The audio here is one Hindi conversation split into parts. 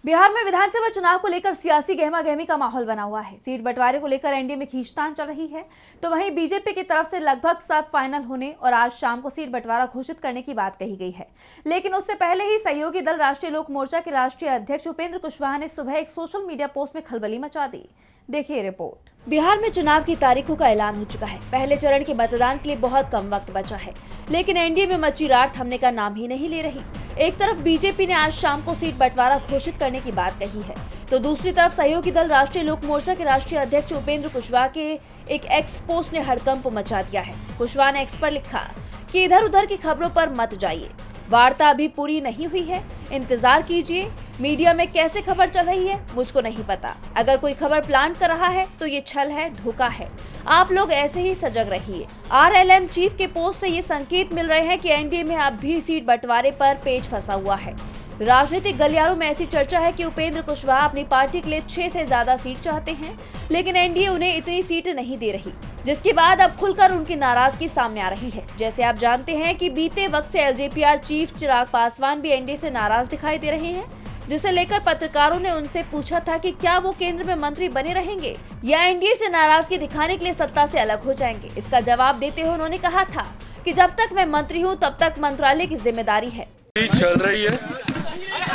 बिहार में विधानसभा चुनाव को लेकर सियासी गहमागहमी का माहौल बना हुआ है। सीट बंटवारे को लेकर एनडीए में खींचतान चल रही है, तो वहीं बीजेपी की तरफ से लगभग सब फाइनल होने और आज शाम को सीट बंटवारा घोषित करने की बात कही गई है। लेकिन उससे पहले ही सहयोगी दल राष्ट्रीय लोक मोर्चा के राष्ट्रीय अध्यक्ष उपेंद्र कुशवाहा ने सुबह एक सोशल मीडिया पोस्ट में खलबली मचा दी। देखिए रिपोर्ट। बिहार में चुनाव की तारीखों का ऐलान हो चुका है। पहले चरण के मतदान के लिए बहुत कम वक्त बचा है, लेकिन एनडीए में मची रार थमने का नाम ही नहीं ले रही। एक तरफ बीजेपी ने आज शाम को सीट बंटवारा घोषित करने की बात कही है, तो दूसरी तरफ सहयोगी दल राष्ट्रीय लोक मोर्चा के राष्ट्रीय अध्यक्ष उपेंद्र कुशवाहा के एक एक्स पोस्ट ने हड़कंप मचा दिया है। कुशवाहा ने एक्स पर लिखा कि इधर उधर की खबरों पर मत जाइए, वार्ता अभी पूरी नहीं हुई है, इंतजार कीजिए। मीडिया में कैसे खबर चल रही है मुझको नहीं पता। अगर कोई खबर प्लांट कर रहा है तो ये छल है, धोखा है। आप लोग ऐसे ही सजग रहिए। आरएलएम चीफ के पोस्ट से ये संकेत मिल रहे हैं कि एनडीए में अब भी सीट बंटवारे पर पेच फंसा हुआ है। राजनीतिक गलियारों में ऐसी चर्चा है कि उपेंद्र कुशवाहा अपनी पार्टी के लिए 6 से ज्यादा सीट चाहते हैं, लेकिन एनडीए उन्हें इतनी सीट नहीं दे रही, जिसके बाद अब खुलकर उनकी नाराजगी सामने आ रही है। जैसे आप जानते हैं कि बीते वक्त से एलजेपीआर चीफ चिराग पासवान भी एनडीए से नाराज दिखाई दे रहे हैं, जिसे लेकर पत्रकारों ने उनसे पूछा था कि क्या वो केंद्र में मंत्री बने रहेंगे या एनडीए से नाराजगी दिखाने के लिए सत्ता से अलग हो जाएंगे। इसका जवाब देते हुए उन्होंने कहा था कि जब तक मैं मंत्री हूँ तब तक मंत्रालय की जिम्मेदारी है। चल रही है,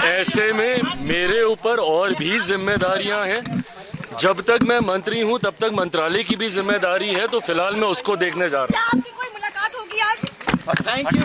ऐसे में मेरे ऊपर और भी जिम्मेदारियां हैं। जब तक मैं मंत्री हूं तब तक मंत्रालय की भी जिम्मेदारी है, तो फिलहाल मैं उसको देखने जा रहा हूं। आपकी कोई मुलाकात होगी आज? Thank you.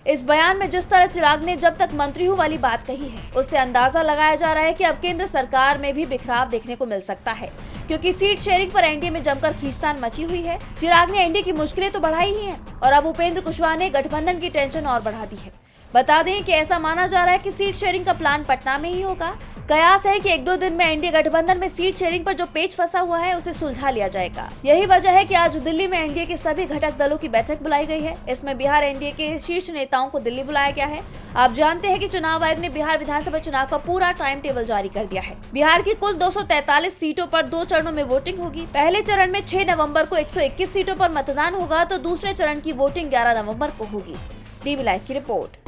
इस बयान में जिस तरह चिराग ने जब तक मंत्री हूँ वाली बात कही है, उससे अंदाजा लगाया जा रहा है कि अब केंद्र सरकार में भी बिखराव देखने को मिल सकता है, क्योंकि सीट शेयरिंग पर एनडीए में जमकर खींचतान मची हुई है। चिराग ने एनडीए की मुश्किलें तो बढ़ाई ही हैं, और अब उपेंद्र कुशवाहा ने गठबंधन की टेंशन और बढ़ा दी है। बता दें कि ऐसा माना जा रहा है कि सीट शेयरिंग का प्लान पटना में ही होगा। कयास है कि 1-2 दिन में एनडीए गठबंधन में सीट शेयरिंग पर जो पेच फंसा हुआ है उसे सुलझा लिया जाएगा। यही वजह है कि आज दिल्ली में एनडीए के सभी घटक दलों की बैठक बुलाई गई है। इसमें बिहार एनडीए के शीर्ष नेताओं को दिल्ली बुलाया गया है। आप जानते हैं कि चुनाव आयोग ने बिहार विधानसभा चुनाव का पूरा टाइम टेबल जारी कर दिया है। बिहार की कुल 243 सीटों पर 2 चरणों में वोटिंग होगी। पहले चरण में 6 नवम्बर को 121 सीटों पर मतदान होगा, तो दूसरे चरण की वोटिंग 11 नवम्बर को होगी। डीवी लाइव की रिपोर्ट।